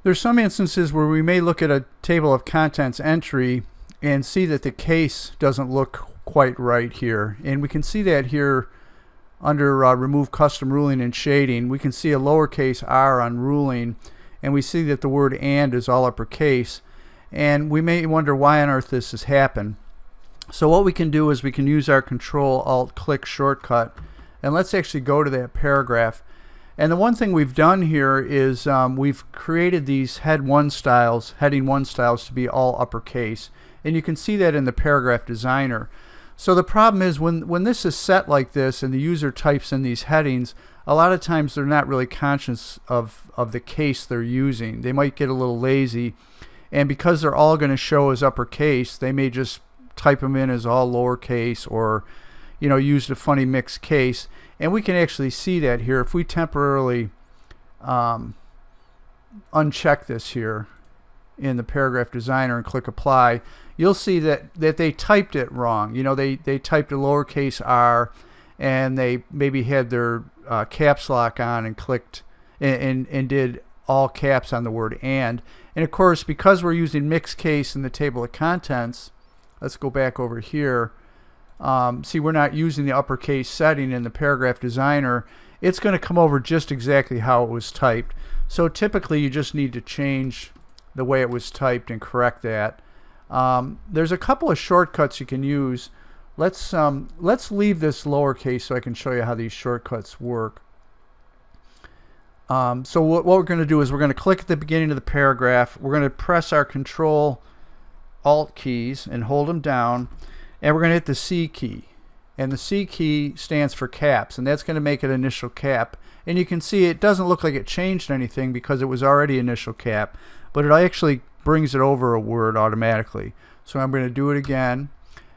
There's some instances where we may look at a table of contents entry and see that the case doesn't look quite right here. And we can see that here under remove custom ruling and shading. We can see a lowercase r on ruling, and we see that the word and is all uppercase. And we may wonder why on earth this has happened. So what we can do is we can use our Control-Alt-Click shortcut, and let's actually go to that paragraph. And the one thing we've done here is we've created these heading 1 styles to be all uppercase. And you can see that in the paragraph designer. So the problem is when this is set like this and the user types in these headings, a lot of times they're not really conscious of the case they're using. They might get a little lazy, and because they're all going to show as uppercase, they may just type them in as all lowercase, or use a funny mixed case. And we can actually see that here if we temporarily uncheck this here in the paragraph designer and click apply. You'll see that they typed it wrong. They typed a lowercase r, and they maybe had their caps lock on and clicked and did all caps on the word and of course, because we're using mixed case in the table of contents, let's go back over here. See, we're not using the uppercase setting in the paragraph designer. It's going to come over just exactly how it was typed. So typically you just need to change the way it was typed and correct that. There's a couple of shortcuts you can use. Let's leave this lowercase so I can show you how these shortcuts work. So what we're going to do is we're going to click at the beginning of the paragraph. We're going to press our Control-Alt keys and hold them down, and we're going to hit the C key. And the C key stands for caps, and that's going to make it initial cap. And you can see it doesn't look like it changed anything because it was already initial cap, but it actually brings it over a word automatically. So I'm going to do it again.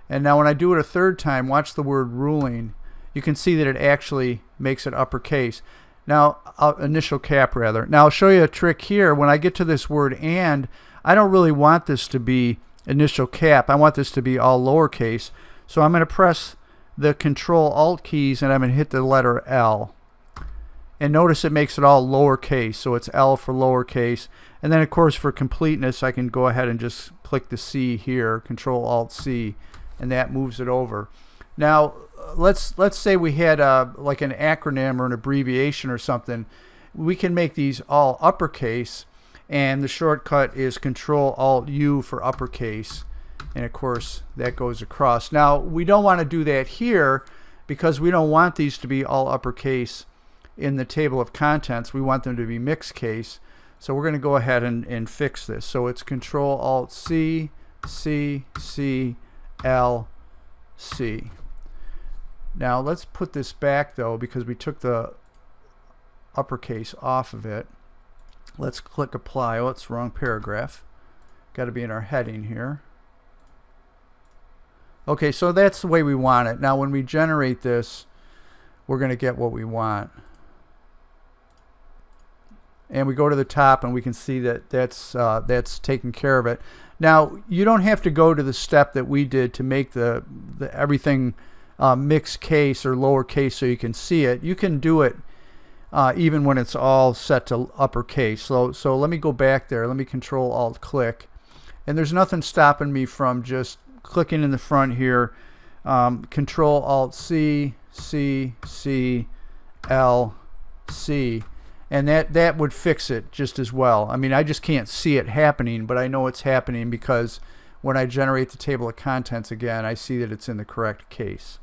And now when I do it a third time, watch the word ruling. You can see that it actually makes it uppercase. Now, initial cap rather. Now I'll show you a trick here. When I get to this word and, I don't really want this to be initial cap. I want this to be all lowercase. So I'm going to press the Control-Alt keys, and I'm going to hit the letter L. And notice it makes it all lowercase, so it's L for lowercase. And then of course for completeness, I can go ahead and just click the C here, Control-Alt-C, and that moves it over. Now let's say we had like an acronym or an abbreviation or something. We can make these all uppercase, and the shortcut is Control-Alt-U for uppercase, and of course that goes across. Now we don't want to do that here because we don't want these to be all uppercase in the table of contents. We want them to be mixed case. So we're going to go ahead and fix this. So it's Control-Alt-C, C, C, L, C. Now let's put this back though, because we took the uppercase off of it. Let's click apply. Oh, it's the wrong paragraph. Got to be in our heading here. Okay, so that's the way we want it. Now when we generate this, we're going to get what we want. And we go to the top and we can see that that's taken care of it. Now you don't have to go to the step that we did to make the everything mixed case or lowercase so you can see it. You can do it even when it's all set to uppercase. So let me go back there. Let me Control-Alt-Click, and there's nothing stopping me from just clicking in the front here. Control-Alt-C, C, C, L, C. And that would fix it just as well. I mean, I just can't see it happening, but I know it's happening because when I generate the table of contents again, I see that it's in the correct case.